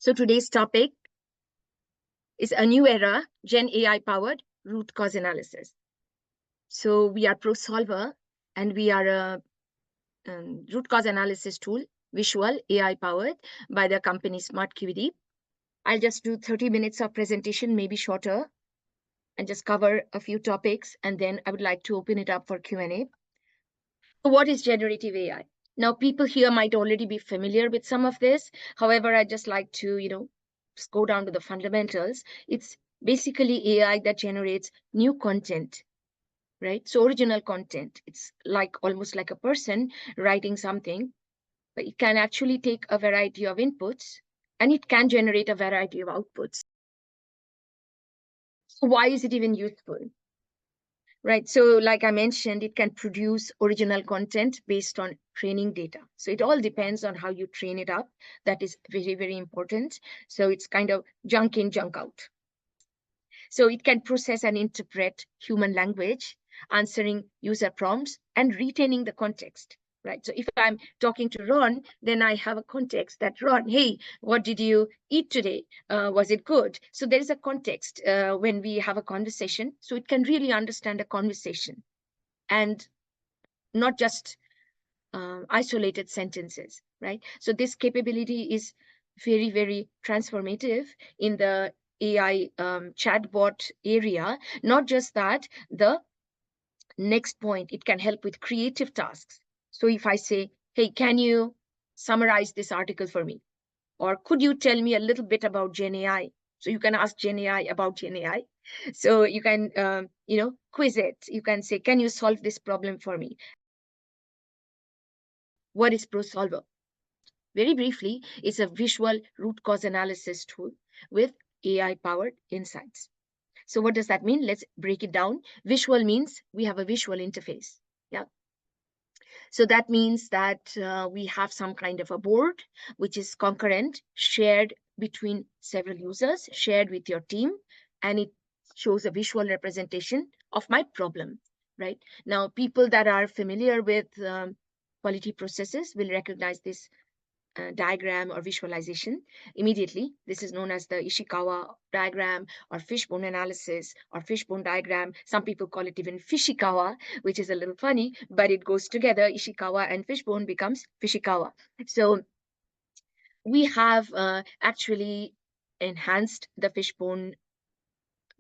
So today's topic is a new era, GenAI powered root cause analysis. So we are ProSolvr, and we are a root cause analysis tool, visual AI powered by the company SmartQD. I'll just do 30 minutes of presentation, maybe shorter, and just cover a few topics, and then I would like to open it up for Q&A. So what is generative AI? Now, people here might already be familiar with some of this. However, I'd just like to, just go down to the fundamentals. It's basically AI that generates new content, right? So original content. It's like almost like a person writing something, but it can actually take a variety of inputs and it can generate a variety of outputs. So why is it even useful? Right. So like I mentioned, it can produce original content based on training data. So it all depends on how you train it up. That is very, very important. So it's kind of junk in, junk out. So it can process and interpret human language, answering user prompts and retaining the context. Right. So if I'm talking to Ron, then I have a context that Ron, hey, what did you eat today? Was it good? So there is a context when we have a conversation. So it can really understand a conversation and not just isolated sentences. Right. So this capability is very, very transformative in the AI chatbot area. Not just that, the next point, it can help with creative tasks. So if I say, hey, can you summarize this article for me? Or could you tell me a little bit about GenAI? So you can ask GenAI about GenAI. So you can, quiz it. You can say, can you solve this problem for me? What is ProSolvr? Very briefly, it's a visual root cause analysis tool with AI-powered insights. So what does that mean? Let's break it down. Visual means we have a visual interface. Yeah. So that means that we have some kind of a board, which is concurrent, shared between several users, shared with your team, and it shows a visual representation of my problem, right? Now, people that are familiar with quality processes will recognize this diagram or visualization immediately. This is known as the Ishikawa diagram or fishbone analysis or fishbone diagram. Some people call it even Fishikawa, which is a little funny, but it goes together. Ishikawa and fishbone becomes Fishikawa. So we have actually enhanced the fishbone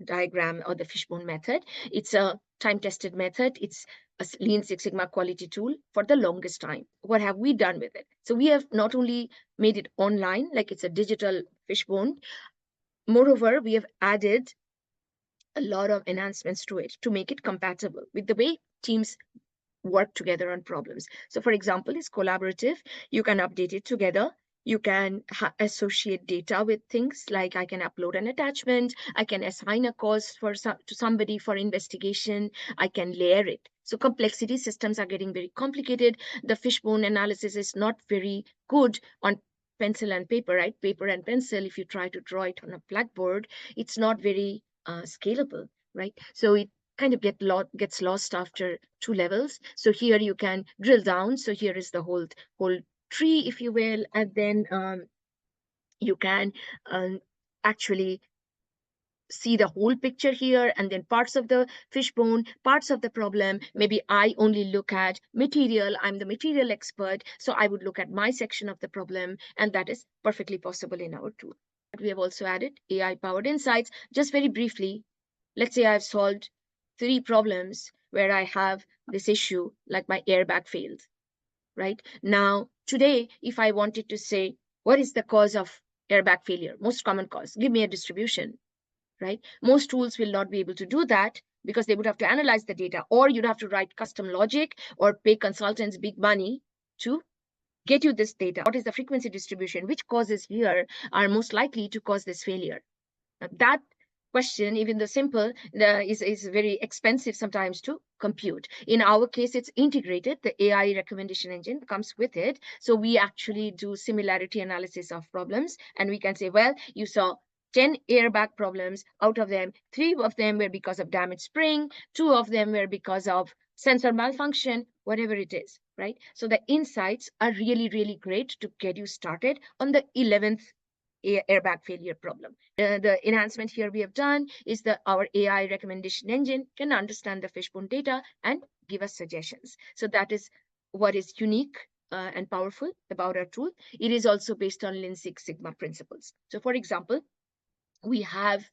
diagram or the fishbone method. It's a time-tested method. It's a Lean Six Sigma quality tool for the longest time. What have we done with it? So we have not only made it online, like it's a digital fishbone. Moreover, we have added a lot of enhancements to it to make it compatible with the way teams work together on problems. So for example, it's collaborative. You can update it together. You can associate data with things like I can upload an attachment. I can assign a cause to somebody for investigation. I can layer it. So complexity systems are getting very complicated. The fishbone analysis is not very good on pencil and paper, right? Paper and pencil, if you try to draw it on a blackboard, it's not very scalable, right? So it kind of gets lost after 2 levels. So here you can drill down. So here is the whole tree, if you will, and then you can actually see the whole picture here, and then parts of the fishbone, parts of the problem. Maybe I only look at material. I'm the material expert, so I would look at my section of the problem, and that is perfectly possible in our tool. We have also added AI-powered insights. Just very briefly, let's say I've solved 3 problems where I have this issue, like my airbag failed, right? Now, today, if I wanted to say, what is the cause of airbag failure? Most common cause, give me a distribution, right? Most tools will not be able to do that because they would have to analyze the data, or you'd have to write custom logic or pay consultants big money to get you this data. What is the frequency distribution? Which causes here are most likely to cause this failure? Now, that question, even the simple, is very expensive sometimes to compute. In our case, it's integrated. The AI recommendation engine comes with it. So we actually do similarity analysis of problems. And we can say, well, you saw 10 airbag problems. Out of them, 3 of them were because of damaged spring. 2 of them were because of sensor malfunction, whatever it is, right? So the insights are really, really great to get you started on the 11th airbag failure problem. The enhancement here we have done is that our AI recommendation engine can understand the fishbone data and give us suggestions. So that is what is unique and powerful about our tool. It is also based on Lean Six Sigma principles. So for example, we have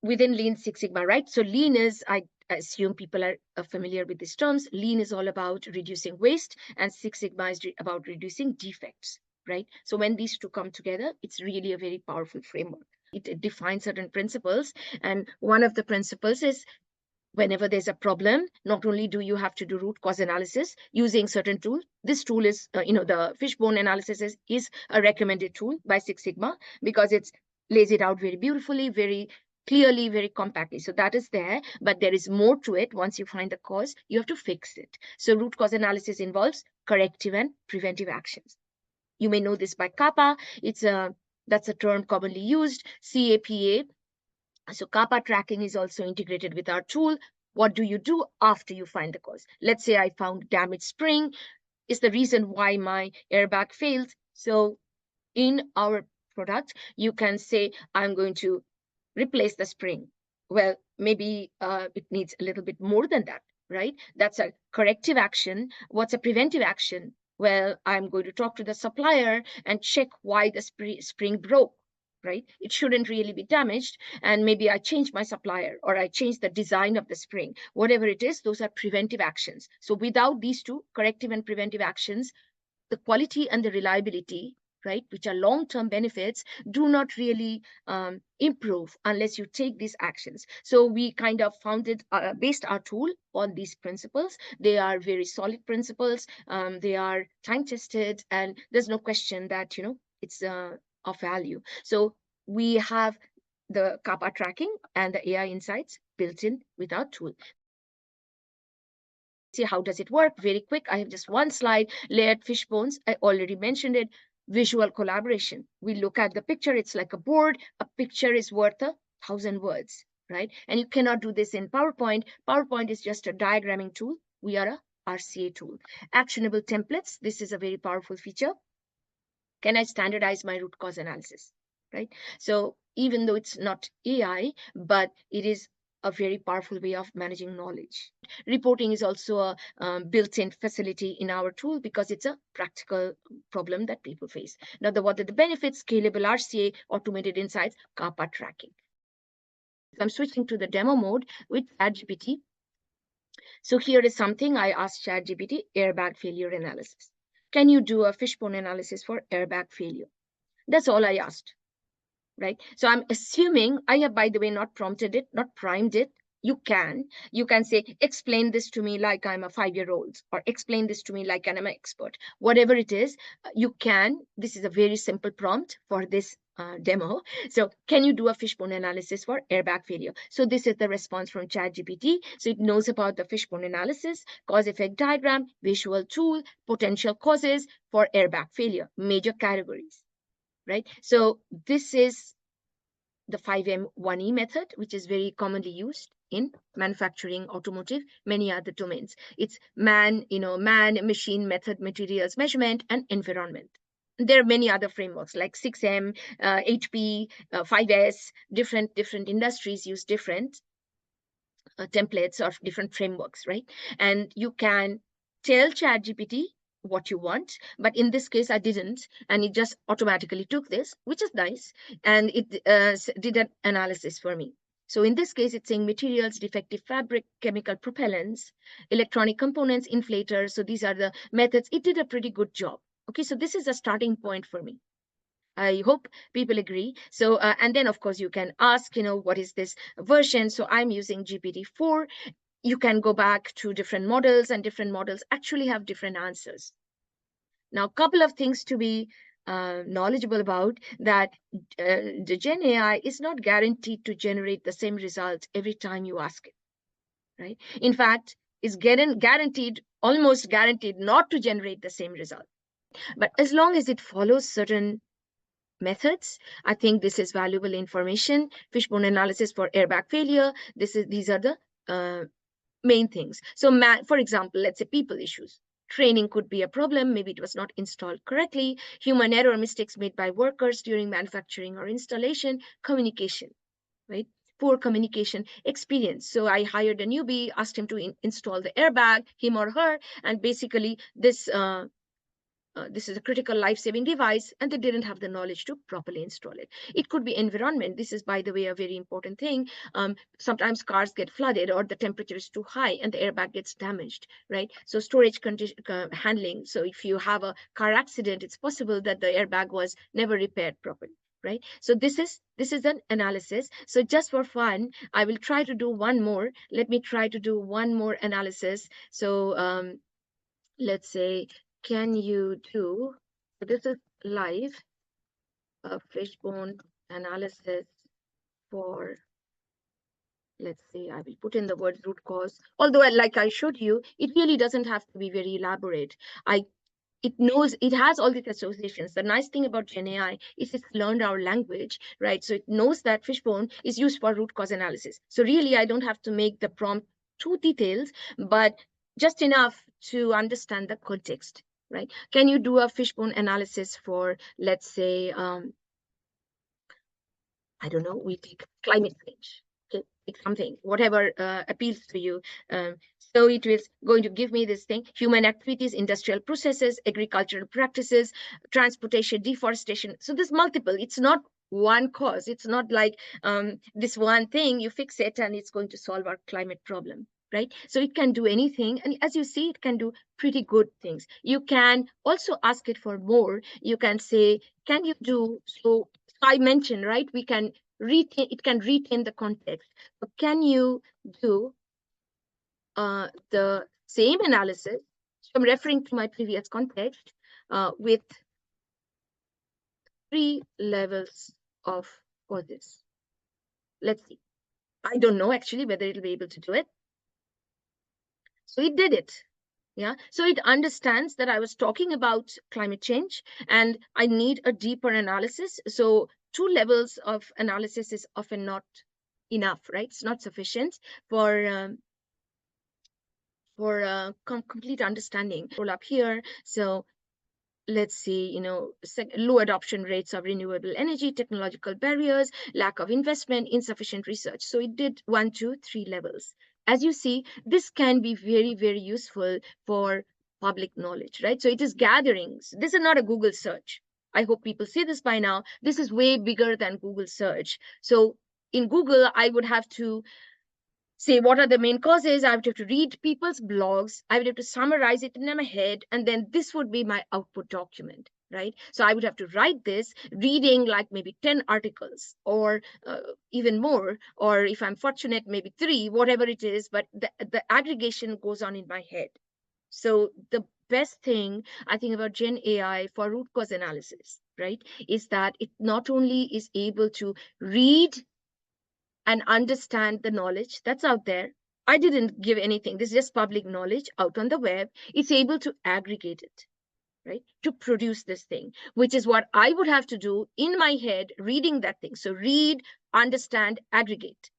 within Lean Six Sigma, right? So Lean is, I assume people are familiar with these terms. Lean is all about reducing waste, and Six Sigma is about reducing defects, right? So when these two come together, it's really a very powerful framework. It defines certain principles, and one of the principles is whenever there's a problem, not only do you have to do root cause analysis using certain tool. This tool is, the fishbone analysis is a recommended tool by Six Sigma because it's lays it out very beautifully, very clearly, very compactly. So that is there, but there is more to it. Once you find the cause, you have to fix it. So root cause analysis involves corrective and preventive actions. You may know this by CAPA. That's a term commonly used, CAPA. So CAPA tracking is also integrated with our tool. What do you do after you find the cause? Let's say I found damaged spring is the reason why my airbag failed. So in our product, you can say, I'm going to replace the spring. Well, maybe it needs a little bit more than that, right? That's a corrective action. What's a preventive action? Well, I'm going to talk to the supplier and check why the spring broke, right? It shouldn't really be damaged. And maybe I change my supplier or I change the design of the spring. Whatever it is, those are preventive actions. So without these two, corrective and preventive actions, the quality and the reliability, right, which are long-term benefits, do not really improve unless you take these actions. So we kind of based our tool on these principles. They are very solid principles. They are time-tested, and there's no question that, it's of value. So we have the CAPA tracking and the AI insights built in with our tool. See, how does it work? Very quick. I have just one slide. Layered fishbones. I already mentioned it. Visual collaboration. We look at the picture. It's like a board. A picture is worth 1,000 words, right? And you cannot do this in PowerPoint. PowerPoint is just a diagramming tool. We are a RCA tool. Actionable templates. This is a very powerful feature. Can I standardize my root cause analysis, right? So even though it's not AI, but it is a very powerful way of managing knowledge. Reporting is also a built-in facility in our tool because it's a practical problem that people face. Now, what are the benefits? Scalable RCA, automated insights, CAPA tracking. I'm switching to the demo mode with Chat GPT. So here is something I asked Chat GPT, airbag failure analysis. Can you do a fishbone analysis for airbag failure? That's all I asked, right? So I'm assuming I have, by the way, not prompted it, not primed it. You can say, explain this to me like I'm a 5-year-old, or explain this to me like I'm an expert. Whatever it is, you can. This is a very simple prompt for this demo. So can you do a fishbone analysis for airbag failure? So this is the response from ChatGPT. So it knows about the fishbone analysis, cause effect diagram, visual tool, potential causes for airbag failure, major categories, right? So this is the 5M1E method, which is very commonly used in manufacturing, automotive, many other domains. It's man, machine, method, materials, measurement, and environment. There are many other frameworks like 6M, 8P, 5S. Different industries use different templates or different frameworks, right? And you can tell ChatGPT what you want, but in this case I didn't, and it just automatically took this, which is nice, and it did an analysis for me. So in this case, it's saying materials, defective fabric, chemical propellants, electronic components, inflators. So these are the methods. It did a pretty good job. Okay, so this is a starting point for me. I hope people agree. So, and then of course you can ask, what is this version? So I'm using GPT-4. You can go back to different models, and different models actually have different answers. Now, a couple of things to be knowledgeable about, that the GenAI is not guaranteed to generate the same result every time you ask it, right? In fact, it's almost guaranteed not to generate the same result. But as long as it follows certain methods, I think this is valuable information. Fishbone analysis for airbag failure. These are the main things. So, for example, let's say people issues. Training could be a problem. Maybe it was not installed correctly. Human error, mistakes made by workers during manufacturing or installation. Communication, right? Poor communication experience. So I hired a newbie, asked him to install the airbag, him or her, and basically this is a critical life-saving device, and they didn't have the knowledge to properly install it. It could be environment. This is, by the way, a very important thing. Sometimes cars get flooded or the temperature is too high and the airbag gets damaged, right? So storage handling. So if you have a car accident, it's possible that the airbag was never repaired properly. Right. So this is an analysis. So just for fun, I will try to do one more. Let me try to do one more analysis. So let's say, can you do, so this is live, a fishbone analysis for, let's say, I will put in the word root cause, although like I showed you, it really doesn't have to be very elaborate. It knows, it has all these associations. The nice thing about GenAI is it's learned our language, right? So it knows that fishbone is used for root cause analysis. So really, I don't have to make the prompt too detailed, but just enough to understand the context, right? Can you do a fishbone analysis for, let's say, I don't know, we take climate change. Okay, pick something, whatever appeals to you. So it is going to give me this thing: human activities, industrial processes, agricultural practices, transportation, deforestation. So there's multiple. It's not one cause. It's not like this one thing, you fix it and it's going to solve our climate problem. Right? So it can do anything. And as you see, it can do pretty good things. You can also ask it for more. You can say, can you do, so I mentioned, right? We can retain, it can retain the context. But can you do the same analysis? So I'm referring to my previous context with 3 levels of causes. Let's see. I don't know actually whether it'll be able to do it. So it did it. Yeah. So it understands that I was talking about climate change and I need a deeper analysis. So 2 levels of analysis is often not enough, right? It's not sufficient for complete understanding. Roll up here. So let's see, you know, low adoption rates of renewable energy, technological barriers, lack of investment, insufficient research. So it did 1, 2, 3 levels. As you see, this can be very, very useful for public knowledge, right? So it is gatherings. This is not a Google search. I hope people see this by now. This is way bigger than Google search. So in Google, I would have to say what are the main causes. I would have to read people's blogs. I would have to summarize it in my head, and then this would be my output document, right? So I would have to write this, reading like maybe 10 articles or even more, or if I'm fortunate, maybe 3, whatever it is, but the aggregation goes on in my head. So the best thing I think about Gen AI for root cause analysis, right, is that it not only is able to read and understand the knowledge that's out there. I didn't give anything. This is just public knowledge out on the web. It's able to aggregate it, right? To produce this thing, which is what I would have to do in my head, reading that thing. So read, understand, aggregate.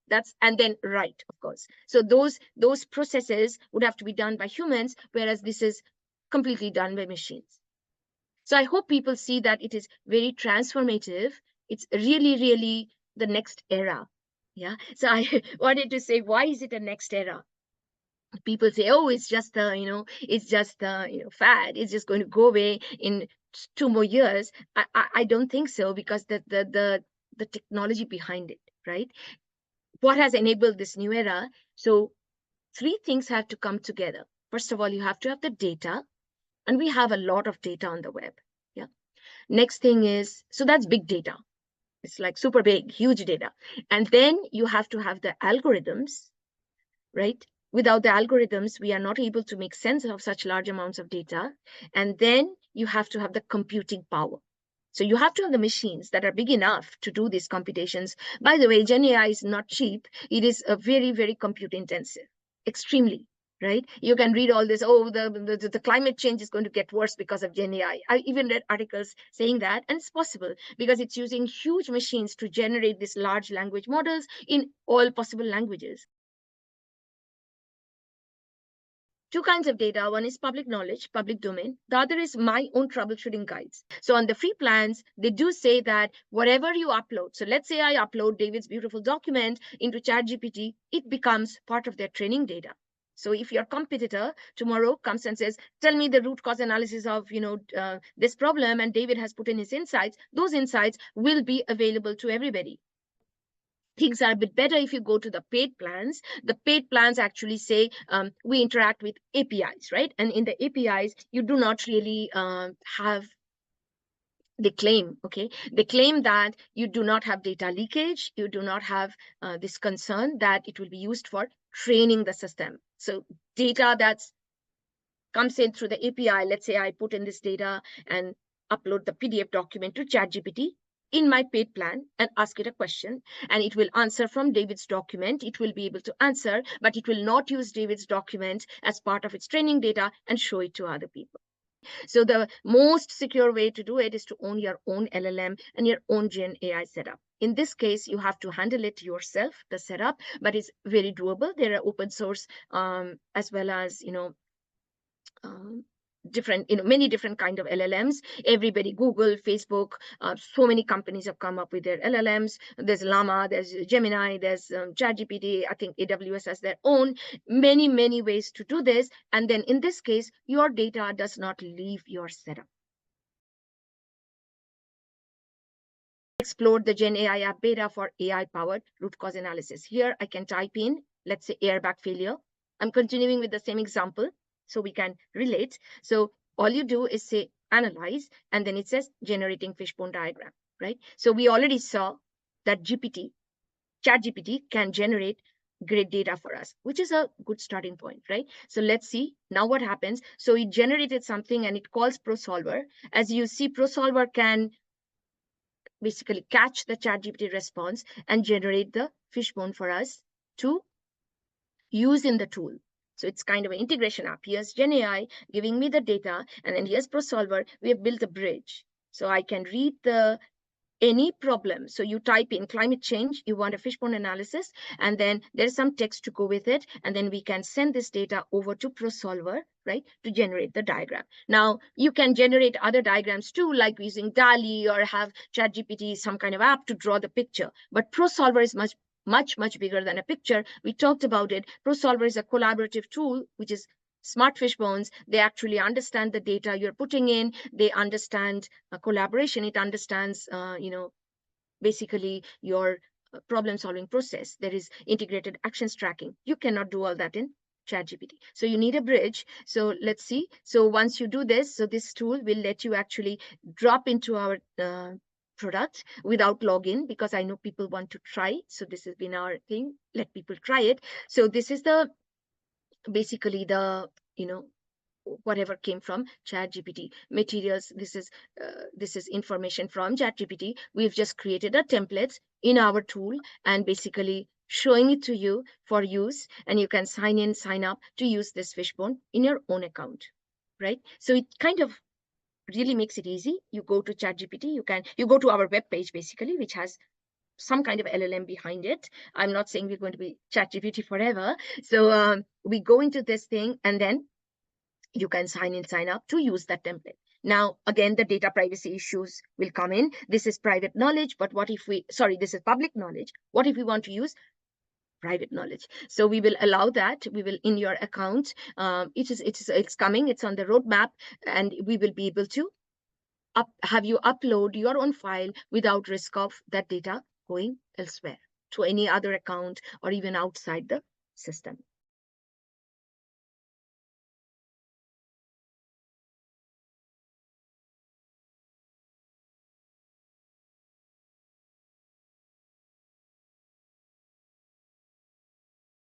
And then write, of course. So those processes would have to be done by humans, whereas this is completely done by machines. So I hope people see that it is very transformative. It's really, really the next era. Yeah. So I wanted to say, why is it a next era? People say, oh, it's just it's just fad. It's just going to go away in 2 more years. I don't think so, because the technology behind it, right? What has enabled this new era? So 3 things have to come together. First of all, you have to have the data, and we have a lot of data on the web. Yeah. Next thing is, so that's big data. It's like super big, huge data. And then you have to have the algorithms, right? Without the algorithms, we are not able to make sense of such large amounts of data. And then you have to have the computing power. So you have to have the machines that are big enough to do these computations. By the way, GenAI is not cheap. It is a very, very compute intensive, extremely. Right? You can read all this, oh, the climate change is going to get worse because of GenAI. I even read articles saying that, and it's possible because it's using huge machines to generate these large language models in all possible languages. two kinds of data. One is public knowledge, public domain. The other is my own troubleshooting guides. So on the free plans, they do say that whatever you upload, so let's say I upload David's beautiful document into Chat GPT, it becomes part of their training data. So if your competitor tomorrow comes and says, tell me the root cause analysis of this problem, and David has put in his insights, those insights will be available to everybody. Things are a bit better if you go to the paid plans. The paid plans actually say we interact with APIs, right? And in the APIs, you do not really have, they claim, okay, they claim that you do not have data leakage, you do not have this concern that it will be used for training the system. So data that's comes in through the API, let's say I put in this data and upload the PDF document to ChatGPT in my paid plan and ask it a question, and it will answer from David's document. It will be able to answer, but it will not use David's document as part of its training data and show it to other people. So the most secure way to do it is to own your own LLM and your own GenAI setup. In this case, you have to handle it yourself, the setup, but it's very doable. There are open source as well as, different, many different kind of LLMs. Everybody, Google, Facebook, so many companies have come up with their LLMs. There's Llama, there's Gemini, there's ChatGPT. I think AWS has their own. Many ways to do this. And then in this case, your data does not leave your setup. Explore the GenAI app beta for AI-powered root cause analysis. Here I can type in, let's say, airbag failure. I'm continuing with the same example so we can relate. So all you do is say analyze, and then it says generating fishbone diagram, right? So we already saw that ChatGPT can generate great data for us, which is a good starting point, right? So let's see now what happens. So it generated something and it calls ProSolvr. As you see, ProSolvr can basically catch the ChatGPT response and generate the fishbone for us to use in the tool. So it's kind of an integration app. Here's GenAI giving me the data, and then here's ProSolvr. We have built a bridge. So I can read any problem. So you type in climate change, you want a fishbone analysis, and then there's some text to go with it. And then we can send this data over to ProSolvr, right, to generate the diagram. Now, you can generate other diagrams too, like using DALL-E or have ChatGPT, some kind of app to draw the picture. But ProSolvr is much bigger than a picture. We talked about it. ProSolvr is a collaborative tool, which is smart fishbones. They actually understand the data you're putting in. They understand collaboration. It understands, basically your problem solving process. There is integrated actions tracking. You cannot do all that in ChatGPT. So you need a bridge. So let's see. So once you do this, so this tool will let you actually drop into our product without login, because I know people want to try. So this has been our thing. Let people try it. So this is basically the whatever came from ChatGPT materials. This is information from ChatGPT. We've just created a template in our tool and basically showing it to you for use, and you can sign in, sign up to use this fishbone in your own account, right? So it kind of really makes it easy. You go to ChatGPT, you go to our web page basically, which has some kind of LLM behind it. I'm not saying we're going to be ChatGPT forever. So we go into this thing, and then you can sign in, sign up to use that template. Now, again, the data privacy issues will come in. This is private knowledge, but what if this is public knowledge. What if we want to use private knowledge? So we will allow that. We will, in your account, it's coming, it's on the roadmap, and we will be able to have you upload your own file without risk of that data going elsewhere to any other account or even outside the system.